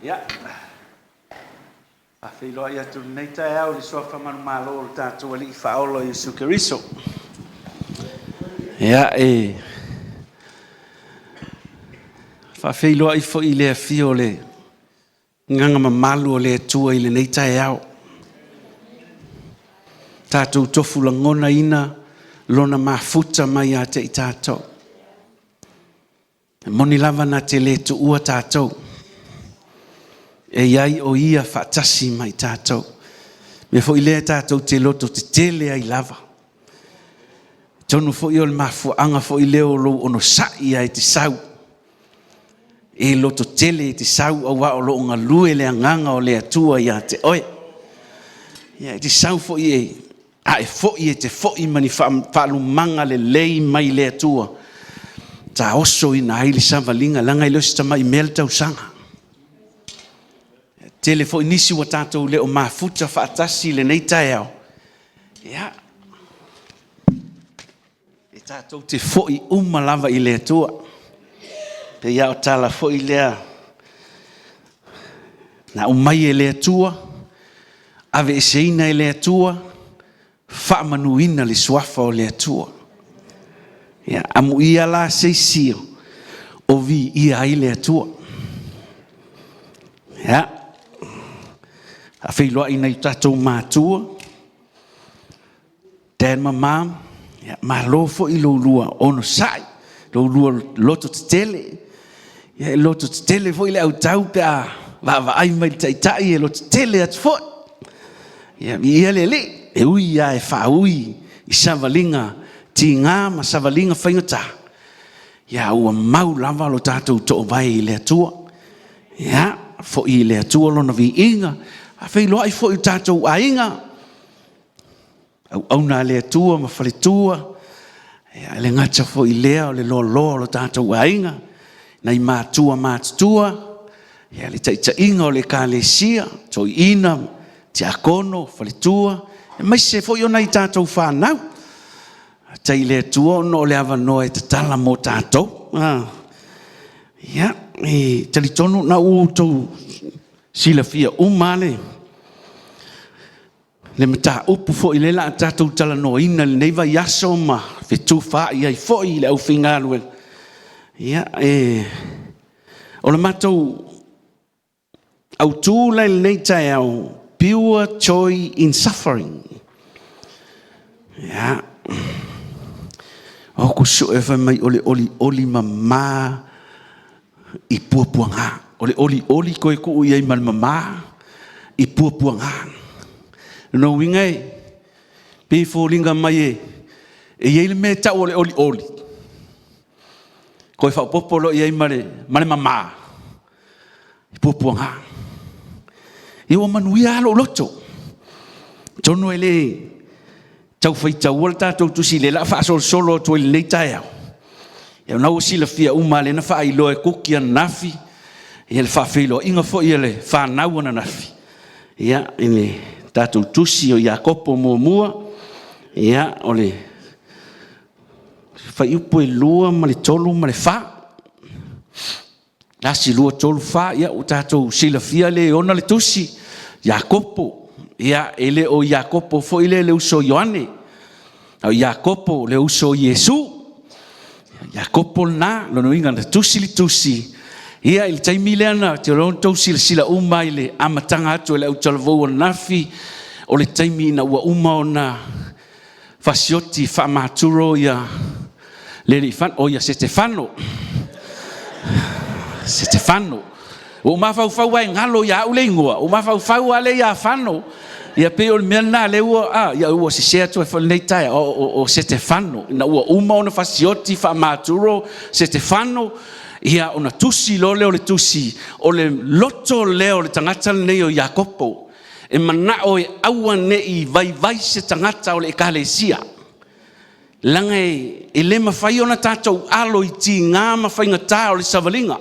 Ya. Afilo ya tu nei tai au li sofa man malo ta tu ali faolo Yesu Kristo. Ya Fafilo ai fo ile fiole. Nganga mamalu le tua ile nei tai au. Tātou tofu la ngona ina lona mafuta mai a te i tātou. Moni lava na te le tu ua tātou. E iai o ia whaatasi mai tātou. Me fo i lea tātou te loto te tele ai lava. Tonu fo i o le mafuanga fo i leo lo ono sai ai te sau. E loto tele te sau au wa o lo unga lue le anganga o le atua ia te oe. Ia te sau fo i e. A e fo i e te fo i mani whaalu manga le lei mai le atua. Ta oso i na haili savalinga langa i losi tamai mele tau sanga. Tele fo i nisi wa tātou le o mafuta whaatasi le nei tai au. Ia. E tātou te fo i lava i le atua. Pe ia o tala fo i lea. Na umai e le atua. Ave e seina e le atua. Whaamanuina le swafa o le atua. Ia, amu ia la seisio. O vi ia i le atua. Ia. A whiloa ina i tātou mātua. Dad ma mam. Ia, ma lofo i lo lua ono sai. Lo lua loto te tele. Ia, loto te tele fo i le au tau pe a. Va ai mai tai e loto te tele at fo. Ia, ia le. E ui ia e wha ui. I savalinga. Ti ngā ma savalinga whaingata. Ia, ua mau lava lo tātou to vai i le atua. Ia, fo i le atua lona vi inga. A whailoa i fo i tātou a inga. Au na le atua ma whaletua. Ia, le ngata fo i lea o le lo tātou a inga. Nei mātua. Ia, le taita inga o le ka le sia. Toi ina, te akono, whaletua. E mai se fo i ona i tātou whanau. Tai le atua no le ava no e te tala mo tātou. Ia, e tali tonu na utou. Sila fia umale. Le mata upu fo i le la tātou tala no ina le neiva yaso ma. Fitu wha i ai fo i le au whingaru. Ia, o le matou au tūlai le nei tai au. Pure joy in suffering. Ia. O kusu e whai mai oli mama i puapuanga. Oli koe ku iai man mama i puapuanga. No wingai. Pe fōlinga mai e. E iei le me tau oli. Koe whaupopolo iai mare mama. I puapuanga. E o manuia alo loto. Tono ele tau fai tau wala tātou tusi le la wha solo tu ele nei tai au. E nau sila fia umale na wha ilo e kuki an nafi. E le wha whilo inga fo i ele wha nau ana nafi. Ia ine tātou tusi o Iakopo mua. Ia o le whai upo e lua ma le tolu ma le wha. Lasi lua tolu wha ia o tātou sila fia le ona le tusi. Iakopo. Ia ele o Iakopo fo ile le uso Ioane. Au Iakopo le uso Yesu. Iakopo na lono inga na tusi li tusi. Ia il taimi le ana te rontou sila uma ile amatanga atu ele au talavou nafi. O le taimi na ua uma o na fasioti whamaturo ia le fan o ia Stefano. Stefano. O mafau ai ngalo ia ule ingua. O mafau ale ia fano. Ia pe o mea na le ua ia ua se sea tu e whanei tai o Stefano. Na ua uma o na fasioti whamaturo Stefano. Ia o na tusi lo leo le tusi. O le loto leo le tangata nei o Iakopo. E mana o e aua nei vai se tangata o le ekalesia. Langa e le mawhai o na tātou alo i ti ngā mawhai ngata o le savalinga.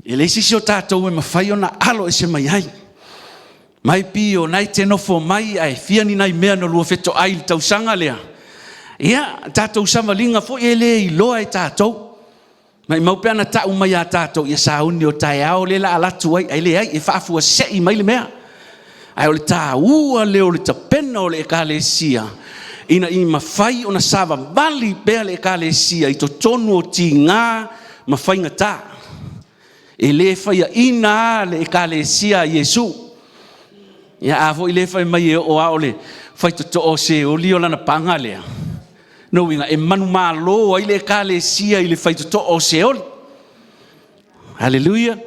E le sisi o tātou e mawhai o na alo e se mai ai. Mai pi o nai te nofo mai ai fiani nai mea no lua feto ai tau sanga lea. Ia, tātou savalinga fo e le i loa e tātou. Mai mau pe ana ta uma ya tato ia sauni o tai ao le la ala tuai ai le ai e fa fu sei mai le mea ai o le ta ua le o le tapena o le ekalesia ina I mafai ona sava bali pe le ekalesia I to tonu o tinga mafai ngata e le fa ia ina le ekalesia Yesu ia avo le fa mai o aole fai to o se o li ona na panga le no winga e manu malo ai le ekalesia I le fai to o se o hallelujah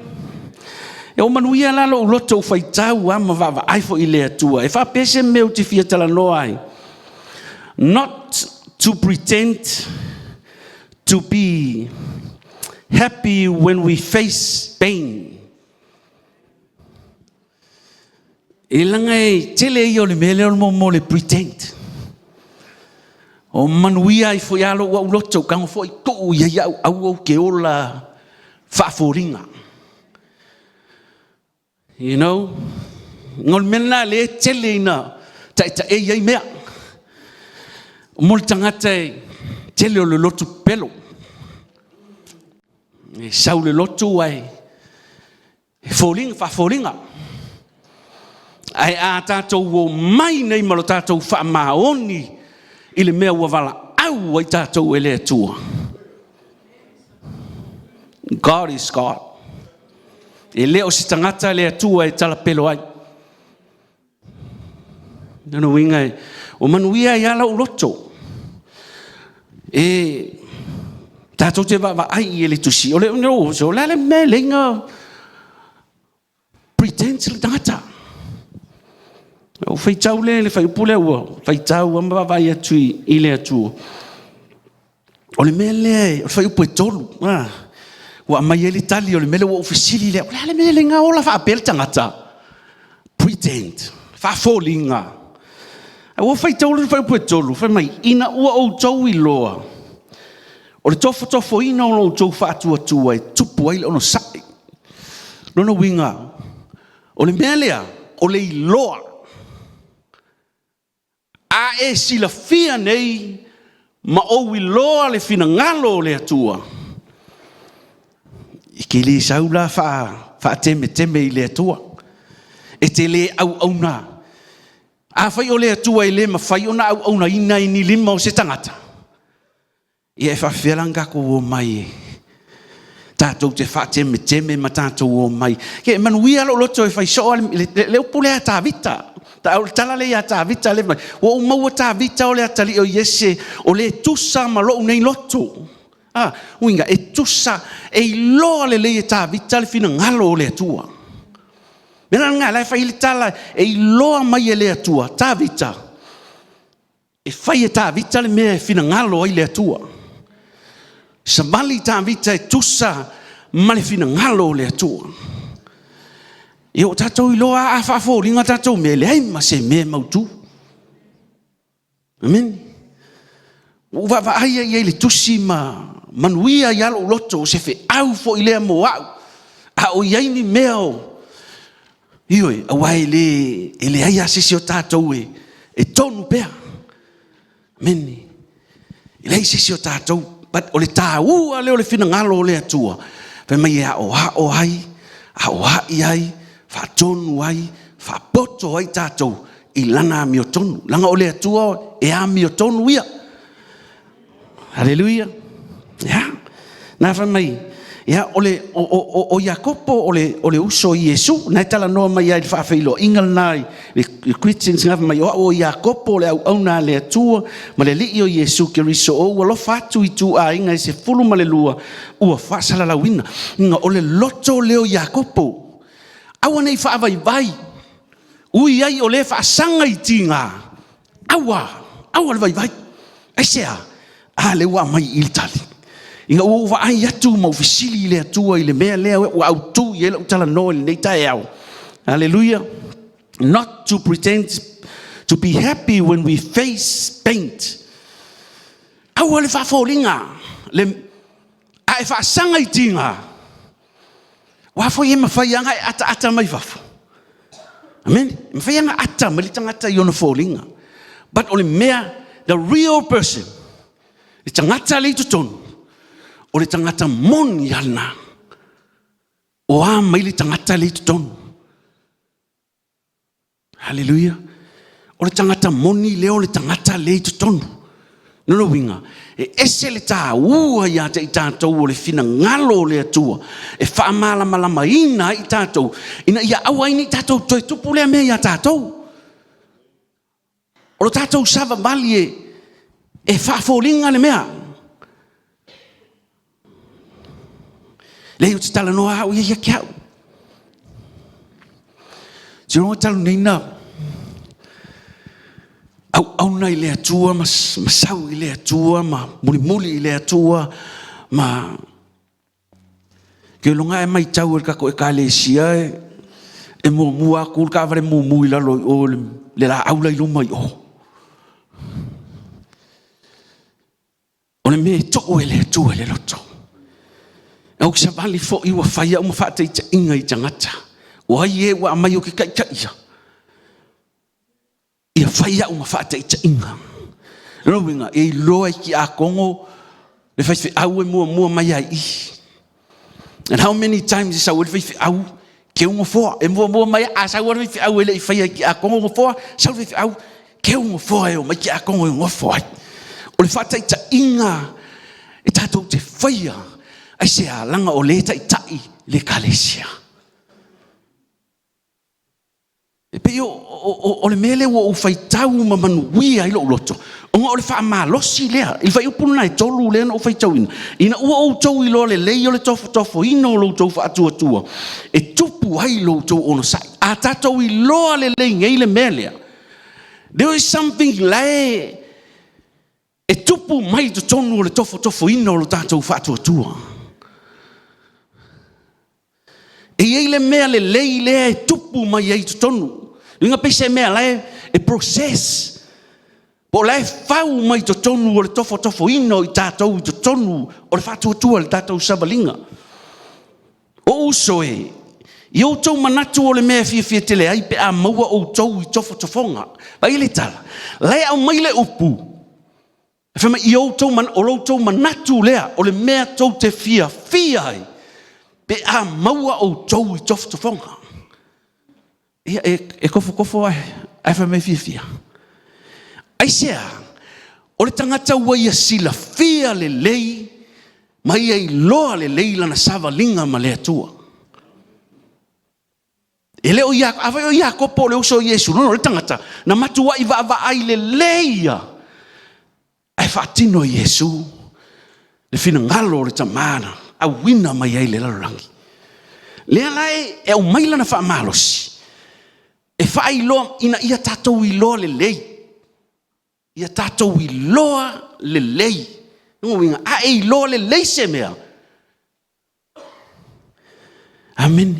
e o manu ia la lo loto fai tau ama va ai fo I le atua e fa pese meu te fia tala no ai not to pretend to be happy when we face pain. Ilangai tele yo le mele mo le pretend. O manuia I foi alo wa loto kan foi ko ia au ke ola fa foringa. You know, ngol mena le tele na ta e ia mea. Mol tangata tele o le loto pelo. E sau le loto ai. Foling fa foringa. Ai a tatou o mai nei malo tatou fa maoni I le mea ua wala au ai tatou ele atua. God is God. E leo si tangata le atua e tala pelo ai. Nano winga o manuia I ala uloto. E tatou te va ai ele tusi. O le no so la le me lenga pretend le tangata. O fai tau le fai pule ua fai tau amba vai atu I le atu o le mele o fai upo tolu ua mai ele tali o le mele ua ofisili le o le mele nga ola fa apel tangata pretend fa folinga o fai tau le fai upo tolu fai mai ina ua o tau I loa o le tofo ina o lo tau fa atu e tupu ai ono sai nono winga o le mele o le loa a e sila fia nei ma o loa le fina ngalo le atua I ke le saula fa teme I le atua e te le au na a fai o le atua I le ma fai ona au na ina I ni lima o se tangata I e fa whialanga ko o mai tatou te fa teme ma tatou o mai ke manuia lo loto e fai so le upule a ta vita ta tala le ya ta vita le o mau ta vita o le atali o yese o le tusa ma lo nei loto winga e tusa e lo le ta vita le fina ngalo le tua mena nga la fai tala e lo mai le tua ta vita e fai ta vita le me fina ngalo le tua sabali ta vita e tusa ma le fina ngalo le tua Yo tatou iloa a fa fo ringa tatou me le ai ma se me mautu. Amen. O va ai le tusi ma manuia ya lo loto se fe au fo ile mo au. A o ia ni meo. Io e wai le ele ai asisi o tatou e tonu pea. Amen. Ele ai asisi o tatou but o le tau ale o le fina ngalo le atua. Pe mai o ai a o ai fa tonu ai fa poto ai tatou I lana mi o tonu langa o le atua e a mi o tonu ia hallelujah ya na fa mai ya ole o Jacopo ole uso Yesu na tala no mai ai fa feilo ingal nai le Christians nga mai o Jacopo le au na le atua ma le li o Yesu ke riso o lo fatu I tu a inga se fulu ma le lua ua fa sala la wina nga ole loto le o Jacopo awa nei fa vai ui ai o le fa sanga I tinga awa le vai ai sea le wa mai iltali inga o va ai atu mo fisili le atua I le mea le o au tu ye le tala no le nei tai au hallelujah not to pretend to be happy when we face pain awa le fa folinga le ai fa sanga I tinga wa fo ye mafai anga ata mai fafo amen mafai anga ata malitangata yona folinga but only mea the real person itangata le tutonu o le tangata moni ana. O a mai le tangata le tonu. Hallelujah. O le tangata moni leo le tangata le tonu. Nono winga. E ese le tā ua ia te i tātou o le fina ngalo le atua. E wha malama ina i tātou. Ina ia awa ina i tātou toi tupu lea mea ia tātou. O le tātou sava mali e whaafolinga le mea. Leo te tala noa au ia kiau. Te ronga talu neina. Au nei le atua, masau i le atua, ma muli i le atua, ma ke longa e mai tau e kako e ka le sia e mua kul ka vare i lalo o le la aula i luma i o. O le me toko e le atua le loto. Au ki sa vali fo i wa whaia uma whaata i ta inga i tangata. O ai e wa mai o ke kai ia. Ia whaia uma whaata i ta inga. Rowinga e loa ki a kongo le whaifi au e mua mai ai i. And how many times is au e whaifi au ke ungo foa. E mua mai a sa ua whaifi au e le i whaia ki a kongo ungo foa. Sa whaifi au ke ungo foa e o mai ki a kongo ungo foa. O le whaata i ta inga e tātou te whaia. Ai se a langa o le tai le kalesia. E pe o le mele o whaitau mamanuia i lo loto. O ngā o le wha malosi lea. I whai upuna e tolu lea na o whaitau ina. Ina ua o tau i lo le lei o le tofo ina o lo tau wha atua. E tupu ai lo tau ono sai. A tātou i loa le lei ngei le melea. There is something lai e tupu mai to tonu o le tofo ina o lo tātou wha atua. E ei le mea le lei lea e tupu mai ei tonu. Inga pese mea lai e process. Po lai fau mai tonu o le tofo ino i tātou i tonu o le whātua le tātou sabalinga. O uso e. I o tau manatu o le mea fia tele ai pe a maua o tau i tofonga. Pai le tala. Lai au mai le upu. E whama i o tau manatu lea o le mea tau te fia ai. Pe a maua o tau i tofonga. Ia e kofo ai whamai fia. Ai sea, o le tangata ua ia sila fia le lei, mai ai loa le lei lana savalinga ma le atua. E leo ia kopo le uso Yesu, no le tangata, na matua i va ai le leia. Ai whaatino Yesu, le fina ngalo le tamana, a wina mai ai le larangi. Lea lai e au maila na wha malosi. E wha i loa, ina ia tātou i loa le lei. Ia tātou i loa le lei. Nunga a e i loa le lei se mea. Amen.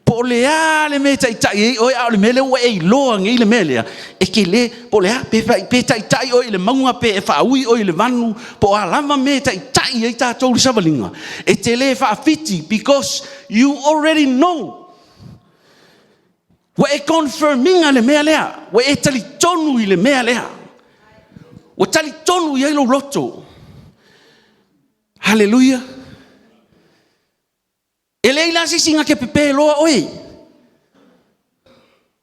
Po le a le me tai oi a le mele o e i loa ngai le mele. E ke le, po le a pe tai oi le maunga pe e wha ui oi le vanu. Po a lava me tai e tātou le savalinga. E te le wha fiti, because you already know. Wa e confirminga le mea lea. Wa e tali tonu i le mea lea. Wa tali tonu i lo loto. Hallelujah. E leila si singa ke pepe loa oi.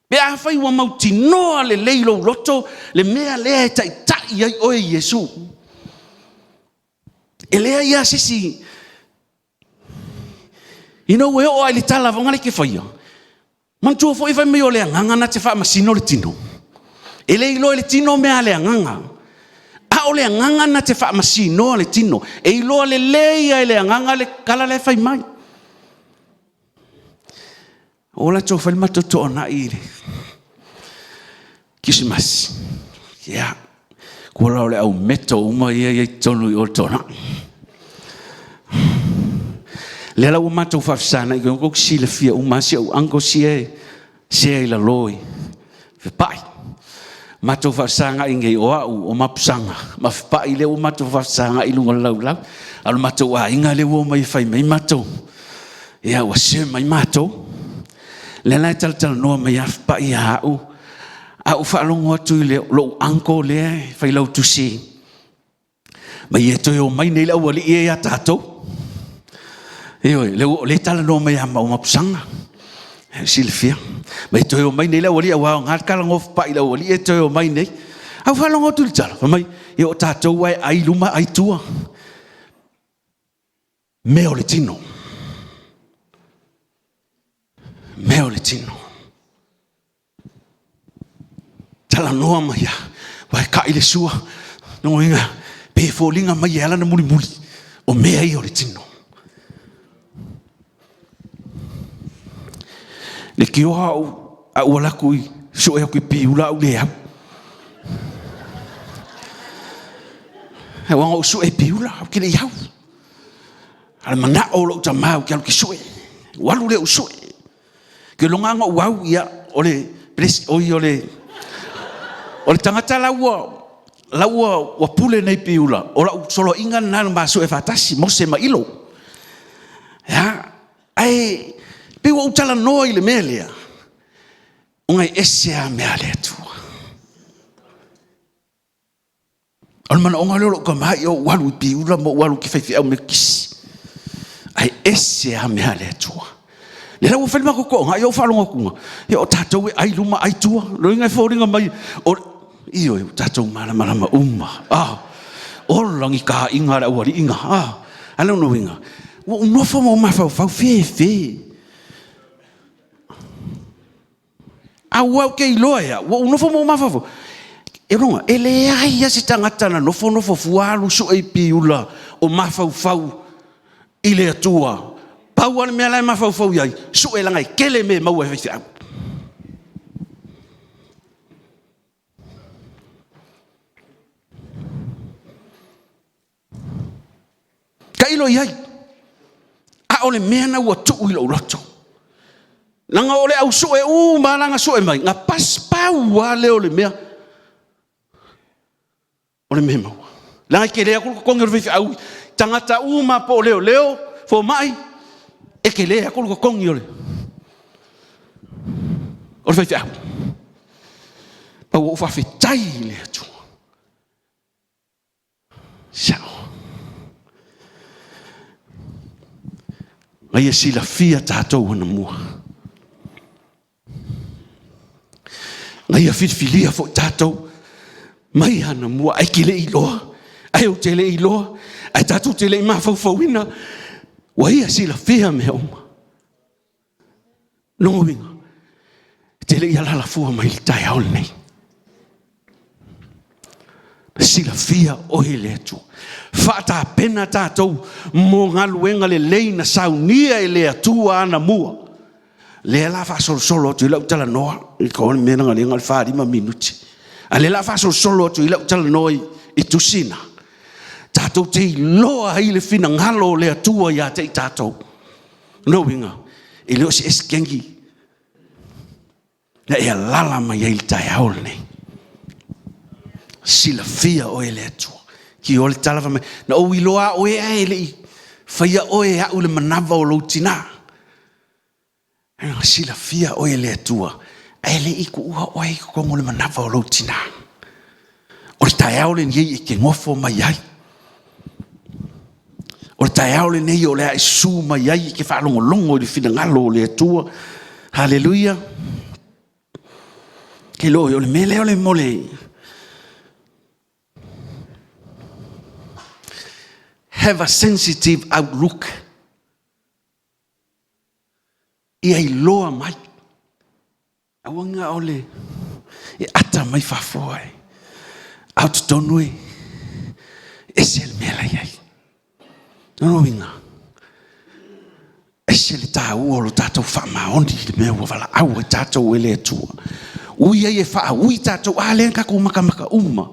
Pe a whai wa mauti noa le leilo loto. Le mea lea e tai ai oi Yesu. E lea ia sisi. You know, we o ai le tala vangale ke whaia. Mantua fo ifa me o le nganga na te fa masino le tino. E le ilo le tino me ale nganga. A o le nganga na te fa masino le tino. E ilo le leia le nganga le kala le fai mai. O la to fa mato to na ile. Kisimas. Ya. Ko la le au meto uma ia tonu o tona. Le la o matou whafsana i ko si le fia o masi o ango si e la loi. Fe pai. Matou whafsanga i ngei o au o mapusanga. Ma fe pai le o matou whafsanga i lunga lau. Alu matou a inga le o mai fai mai matou. Ia wa se mai matou. Le la tal noa mai a fe pai a au. A o whaalongo atu i le lo ango le fai lau tusi. Mai e toi o mai nei lau ali e a tātou. le tala no mai ama uma pusanga. Silfia. Mai toi o mai nei la wali awa ngat kala ngof pa ila wali e toi o mai nei. Au fala ngotu le tala. Mai e o tātou ai luma ai tua. Meo le tino. Meo le tino. Tala noa mai ya. Wai ka ile sua. No inga. Pe folinga mai ala na muli muli. O mea i o le tino. Le ki o a wala kui so e kui piula u le au. E wanga o so e piula au ki le iau. Ala mana o lo ta mau ki alu ki so e. Walu le o so e. Ki longa nga wau ia o le o le tangata laua wa pule nei piula. O la solo inga nana ma so e fatasi mo se ma ilo. Ya, ai pe o tala no ile melia. Ungai esea mea le tua. Al mana onga lolo ka mai o walu piula mo walu ki fai au me kisi. Ai esea mea le tua. Le la ufel ma ko nga yo falonga kunga. Yo tatou ai luma ai tua. Lo inga foringa mai o io tatou mala ma umma. O langi ka inga ra wari inga. Ala no inga. Wo no fo mo ma fa fe. Au ke iloia, wo no fo mo mafafo. E ronga, ele ai asi tangata na no fo fualu so e piula o mafau ile atua. Pau ana mea lai mafau ai, so e langai kele me mau e fai. Ka ilo ai. A ole mea na ua tu ilo rato. Nanga ole au so e malanga so e mai nga paspa wa le ole mea mau langa ke le ko ko ngir au tangata uma po leo fo mai e ke le ko ko ngir o fe au pa wo fa fe tai le tu sao ai si la fia tatou na mua. Ngai a filia fo tatou mai ana mua ai ki le iloa ai o te le iloa ai tatou te le mafauina wai a sila fia me oma no winga te le ala la fua mai tai au nei sila fia o hele tu fata pena tatou mo ngaluenga le leina saunia e le atua ana mua. Le la fa solo tu la tala no I ko me nga le ngal fa 5 minuti. Ale la fa solo tu la tala no I tusina. Tatou te loa ai le fina ngalo le atua ya te tatou. No winga. Ele o se eskengi. La e lala mai ai tai aule. Sila fia o ele atua. Ki o le tala fa me na o iloa o e ele. Faia o e a ule manava o lo tina. Sila fia o ele atua. Ele iku ua o e ko ngole manava o lo tina. O le tai aule ni ke ngofo mai ai. O le tai aule nei o le ai su mai ai ke fa longo le fina ngalo le atua. Hallelujah. Ke lo o le mele o le mole. Have a sensitive outlook. Ia I loa mai. Awanga ole. E ata mai fafoai. Out tonue. Esel mela iai. No winga. Esel ta uolo tato fa maondi le mea wala au tato wele tua. Uia e fa ui tato alenka ku maka uma.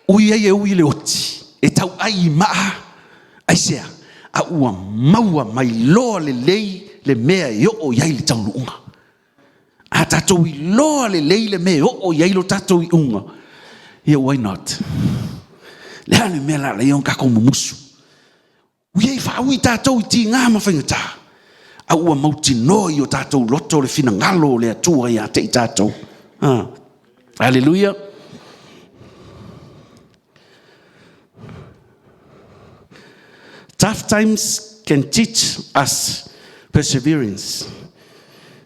Uia e ui le oti. E tau ai maa. Aisea. A ua maua mai loa le lei le mea yo o yai le tau unga. A tatou I loa le lei le mea yo o yai lo tatou I unga. Yeah, why not? Le hane mea la le yon kako mumusu. Uiei whaui tatou I ti ngā mawhaingata. A ua mauti noi o tatou loto le fina ngalo le atua I a te I tatou. Hallelujah. Tough times can teach us perseverance.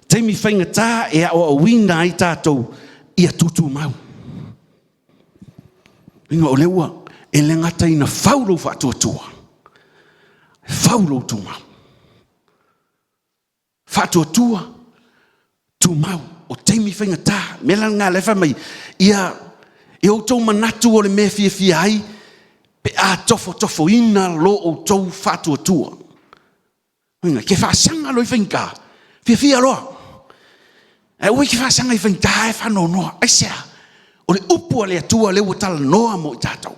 Taimi whainga tā e o wina i tātou ia tutu mau. Inga o leua, e le ngata ina whaulo whatuatua. Whaulo tu mau. Whatuatua tu mau. O taimi whainga tā, mela ngā lefa mai, ia e o tau manatu o le me fia ai, pe a tofo ina lo o tau whatuatua. Inga, ke whaasanga loi whainga, fia loa. E ui ki whaasanga i whainga e whano noa, aisea, o le upua le atua le watala noa mo i tātou.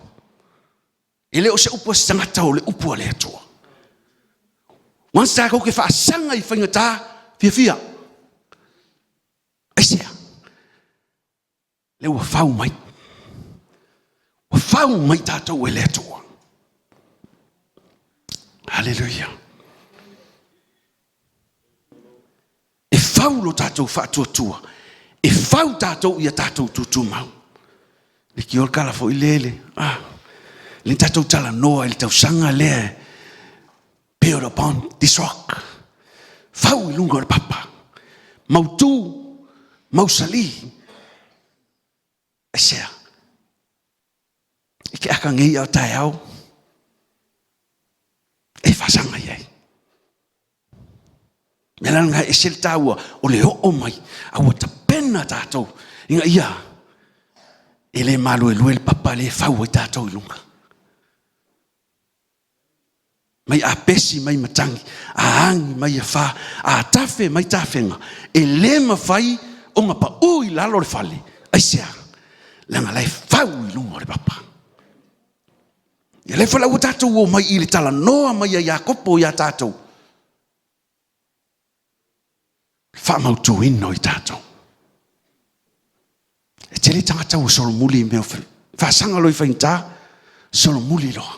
E leo se upua se tangata o le upua le atua. Once tā kau ke whaasanga i whainga tā, fia. Aisea, leo wa whau mai. Wa whau mai tātou e le atua. Hallelujah. E whau lo tātou whatuatua. E whau tātou ia tātou tutu mau. Le ki ol kala fo i lele. Le tātou tala noa i le tau sanga le. Build upon this rock. Whau i lunga o le papa. Mautu, mausali. Aisea. E ke aka ngei au tai au. E whasanga iei. Melanga e sel taua o le o mai. Aua ta pena tātou. Inga ia. E le malu e lue le papa le whau i tātou i lunga. Mai a pesi mai matangi. A angi mai a wha. A tafe mai tafenga. E le mawhai o nga pa ui lalo le fale. Aisea. Langa lai whau i lunga o le papa. E le whala ua tātou o mai i le tala noa mai a Iakopo i a tātou. Whamautu ino i tātou. E tele tangata o solo muli meo whi. Whasanga loi whainta, solo muli loa.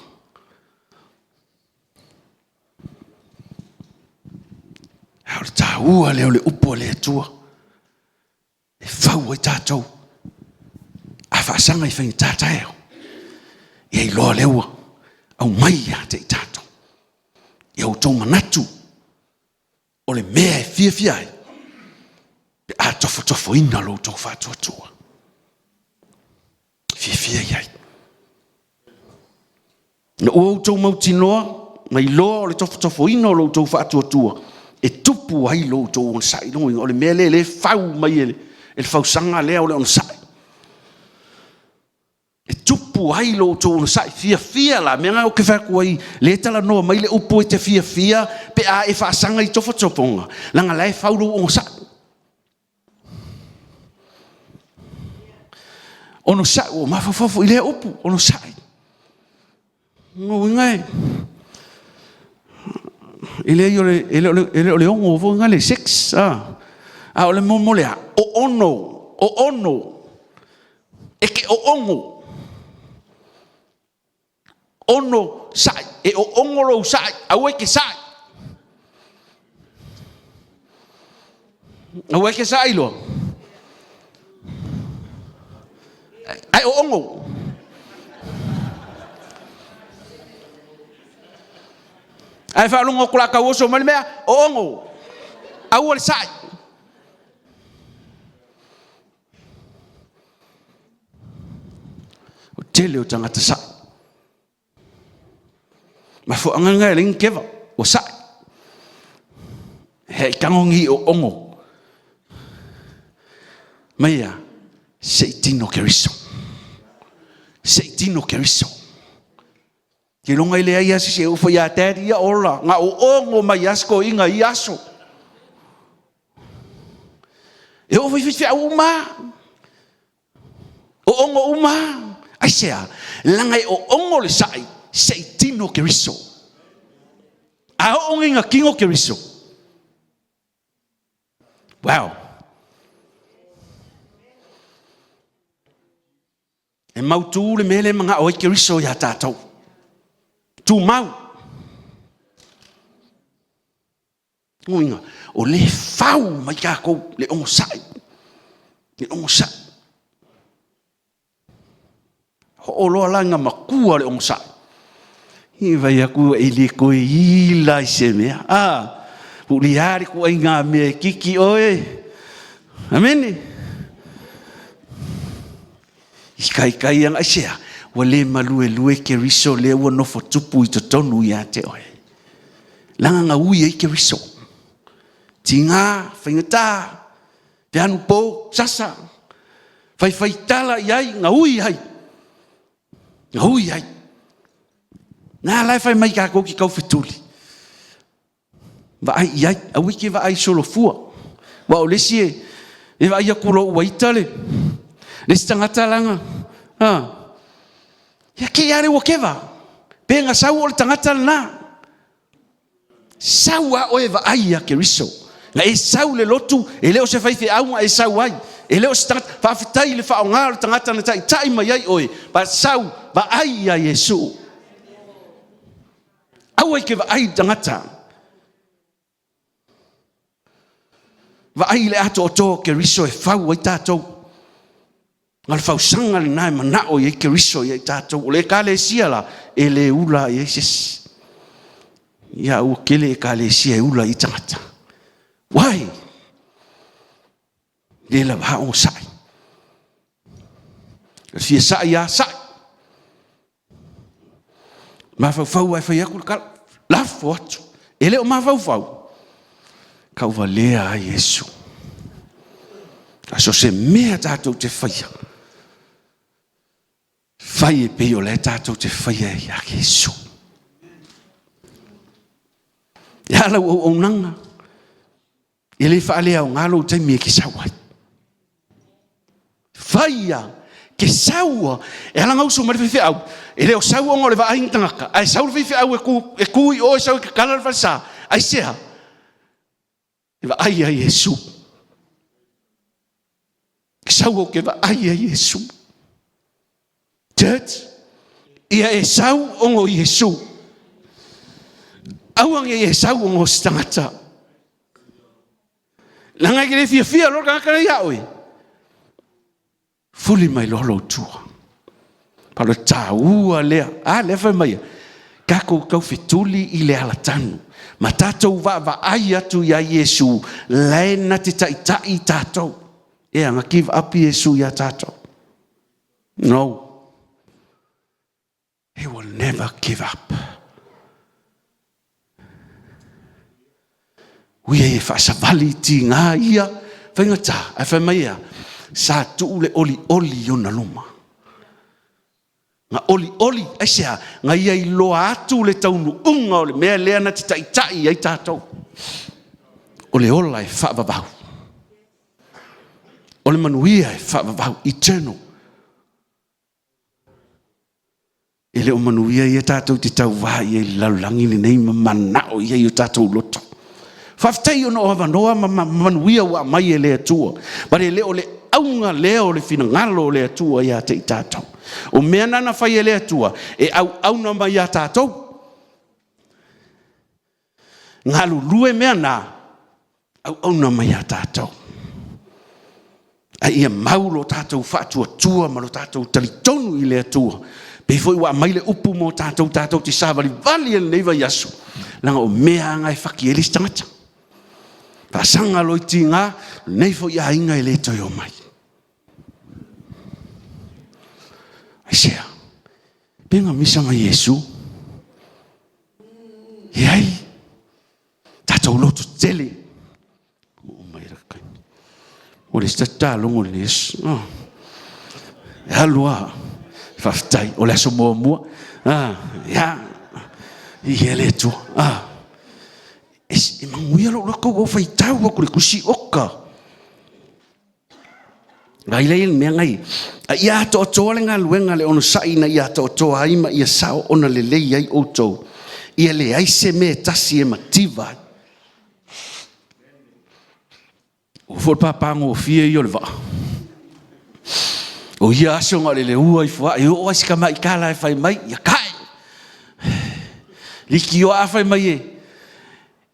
Hau le tā ua leo le upo le atua. E whau i tātou. A whasanga i whainta taeo. E i loa leua. Au mai a te i tātou. E au tau manatu. O le mea e fia e. A tofo ina lo tau whatuatua. Fia iai. Na ua tau mauti noa, mai loa o le tofo ina lo tau whatuatua. E tupu ai lo tau on sai. O le mea le whau mai e le whausanga lea o le on sai. E tupu ai lo tau on sai. Fia la, mea ngai o ke whaku ai. Le tala noa mai le upo e te fia, pe a e whaasanga i tofo. Langa lai whau lo on sai. Ono sai o mafafafo i lea upu, ono sai. Ngo ngai. Ele ole ongo vo ngale 6 a ole momolea o ono. E ke o ongo. Ono sai e o ongo lo sai, au e ke sai. Au e ke sai lo. Ai o ongo. Ai fa lungo kula ka woso mal mea o ongo. Au le sai. O tele o tangata sai. Ma fo anga ling keva o sai. He kangongi o ongo. Maia seitino keriso. Seitino keriso. Ki longa ile ai asi se ufo ya teri ya ola. Nga o ongo mai asko inga i aso. E o fifi a uma. O ongo uma. Aisea. Langai o ongo le sai. Seitino keriso. A o ongo inga kingo keriso. Wow. E mautu le mele mga o ke riso ya tātou. Tu mau. Nguinga, o le whau mai kākou le ongo sai. Le ongo sai. Ho o loa langa makua le ongo sai. I vai aku e le koe I lai se mea. Puli hari ku ai ngā mea kiki oe. Amene. I kai anga sea. Wa le malue ke riso le ua nofo tupu I to tonu I te oe. Langa ngā ui ke riso. Tinga, whaingata, te anu po, sasa. Whai tala iai, ngā ui hai. Ngā ui hai. Nā lai whai mai kako ki kau whetuli. Vai iai, a wiki vai solo fua. Wa o lesi e vai a kuro ua itale. Lesi tangata langa. Ia ke iare o kewa. Penga sau o le tangata lana. Sau a oe vai a ke riso. Nga e sau le lotu, e leo se whaife aunga e sau ai. E leo se tangata, whawhitai le whaongaro tangata na tai mai ai oe. Pa sau, va ai a Yesu. Au ai ke va ai tangata. Va ai le ato o tō ke riso e whau ai tātou. Ngā le whausanga le nai manao i ke riso i ai tātou. O le ka le sia la, e le ula i Jesus. Ia ua kele e ka le sia e ula I tangata. Wai? Le la wa o sai. Fia sai ya sai. Ma fau ai fai aku ka la foto. Ele o ma fau. Ka wa le a Yesu. Aso se mea tātou te whaia. Whai e peo le tātou te whaia I a Yesu. Ia lau o nanga. Ele whaalea o ngalo te mea ki sawai. Whaia ke saua. E halanga uso mare whiwhi au. Ele o saua ngore wa aing tangaka. Ai saua whiwhi au e kui o e saua ke kalara whalsa. Ai sea. E wa ai a Yesu. Ke saua ke wa ai a Yesu. Church. Ia e sau ongo Yesu. Auang e sau ongo stangata. Langa ke le fia lo ka ia oi. Fuli mai lolo tua. Palo taua lea. Le fai mai. Kako kau fituli I le ala tanu. Ma tātou va ai atu ia Yesu. Laina te tai tātou. Anga give up Yesu ia tātou. No. He will never give up. Ui e whaasawali ti ngā ia. Whaingata. Ai whai mai ia. Sa tu le oli ona luma. Nga oli ai sea nga ia I loa atu le taunu unga o le mea lea na te tai ai tātou. O le ola e whaavavau. O le manuia e whaavavau. Eternal. E le o manuia I tātou te tau wai e laulangi le nei manao I o tātou loto. Whaftai ono o wanoa manuia wa mai e lea tua. Bare le o le aunga leo le fina ngalo le atua ia te tātou. O mea nana whai e le atua, e au na mai ia tātou. Ngalu lue mea nā, au na mai ia tātou. Ai ia maulo tātou whaatua tua, malo tātou talitonu I le atua. Pefoi wa mai le upu mo tātou te sāwari vali e neiva yasu. Langa o mea ngai whaki e listangata. Pasanga loi ti ngā, neifo ia inga e le toi o mai. Aisea, penga misa mai Yesu. Iai, tātou lotu tele. O mai rakai. O le stata longo le Yesu. E alua, whaftai, o le aso mua. Ia, I hele tua. E manguia lo lako o fai tau o kule kusi oka. Gai lei mea ngai. Ia ato atoa le ngā luenga le ono sai na ia ato atoa aima ia sao ona le lei ai outou. Ia le aise me tasi e mativa. O for papango o fia I o le va. O ia aso ngā le ua I fua. I o aisika mai kala e fai mai. Ia kai. Liki o a fai mai e.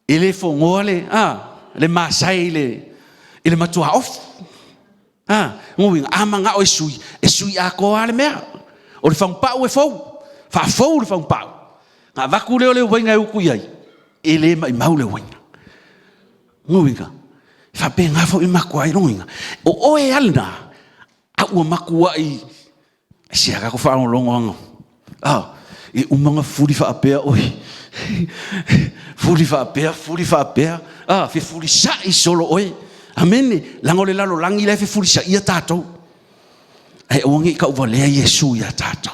Ele fongole, le masai le matua off. Ngoi amanga o sui a ko ale mea. O le fang pau e fou. Fa fou le fang pau. Ngā waku leo leo wainga uku iai. E le mai mau le wainga. Nguinga. Whape ngā fo I makua I ronginga. O oe alna. A ua makua I. Sia kako whaango longo ango. I umanga furi whaapea oi. Furi whaapea. Fe furi sa I solo oi. Amene. Lango le lalo langi le fe furi sa ia tātou. Ai ongi ka uwa lea Yesu ia tātou.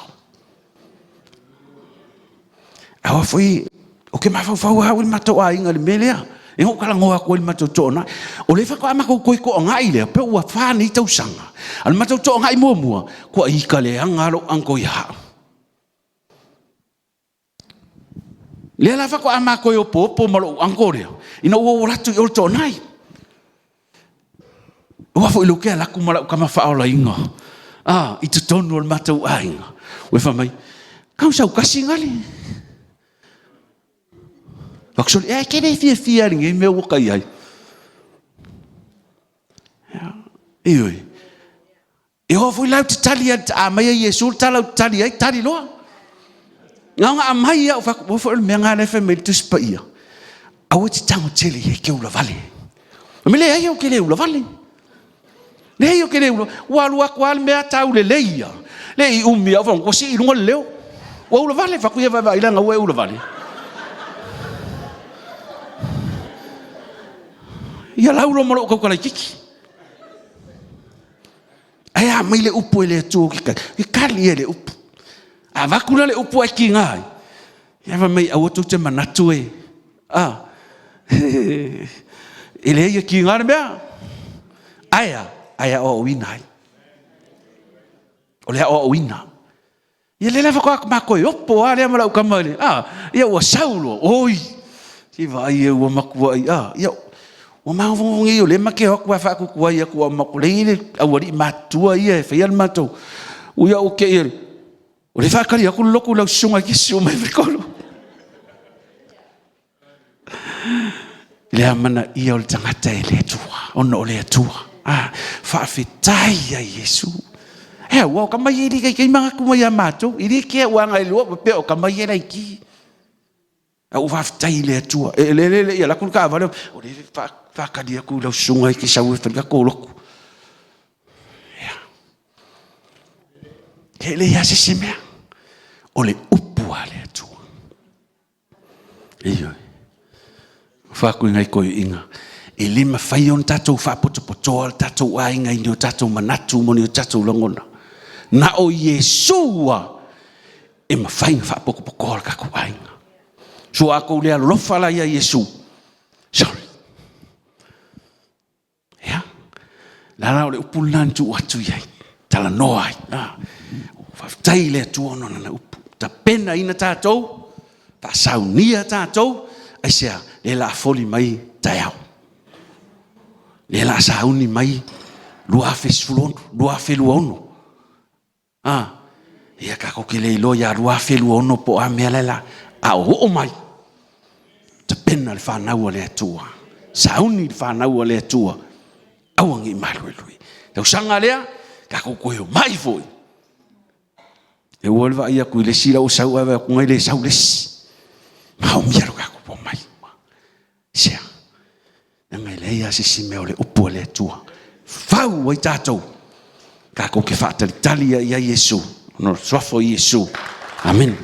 Awa foi o ke mafau hau I matou a inga le melea. E ho kala ngoa ko I matou tona. O le fa ko ama ko ko ngai le pe ua fa ni tau sanga. Al matou to ngai mua ko I ka le angalo anko ia. Le la fa ko ama ko yo popo malo anko le. Ina o ratu o to nai. O fa ilu ke la ku mala ka mafa ola inga. I te tonu o matou a inga. We fa mai. Kau sau kasi ngali. Actually, kene fia ninguém me woka ai. Ioi. E ho foi lau te tali a mai Yesu tala tali ai tali loa. Nga a mai o fa o foi me nga le fe me tus pa ia. A o te tango tele e ke ula vale. Me le ai o ke le ula vale. Le ai o ke le ula. Wa lua kwal me ata ule leia. Le I umi o fa ko si lunga leo. Wa ula vale fa ku ia va ila nga wa ula vale. Ia laulo malo ko kala kiki. Aya mai le upu le tu ki. Ki kali le upu. A vakula le upu aki ngai. Ia va mai awoto te manatu e. Ele ia ki ngai mea. Aya o wina. O le o wina. Ia le lava ko ma ko opo ale mala ka male. Ia o saulo. Oi. Si vai e o makua ia. O maungu ngi o le make ho kwa fa ku kwa ia ku makulele awari matua ia fe ia mato o ia o ke ia o le fa kali ku loku la sunga ki suma e kolo le amana ia o tangata ele tua ono le tua fa fitai ia Yesu wa ka mai ri kai manga ku mai mato iri ke wa ngai lo pe o ka mai era ki o va fitai le tua le ia la ku ka vale o le fa kadia ku la sunga ki sau fa ko loku ele ya se simea o le upu ale tu iyo fa ku ngai ko inga e lima fai on tatou fa poto tatou ai ngai no tatou manatu mo no tatou longona na o Yesua e ma fai fa poko ka ku ai so ako le lo fala ya Yesu sorry la le upu lantu atu ia tala noa fa tai le tu ono na upu ta pena ina tatou fa saunia tatou ai sia le la foli mai taiao le la sauni mai lua fe sulon lua fe luono ia ka ko ke le lo ya lua fe luono po a me la o mai ta pena le fa na le tua sauni fa na le tua awangi malui tau sanga lea ka ko ko mai foi e wolva ia ku le sira o sau ava ku ngai le sau les ma o mia ka ko po mai sia ngai le ia si me ole upo le tua fau ai tatou ka ko ke fa tali ia Yesu no swafo Yesu amen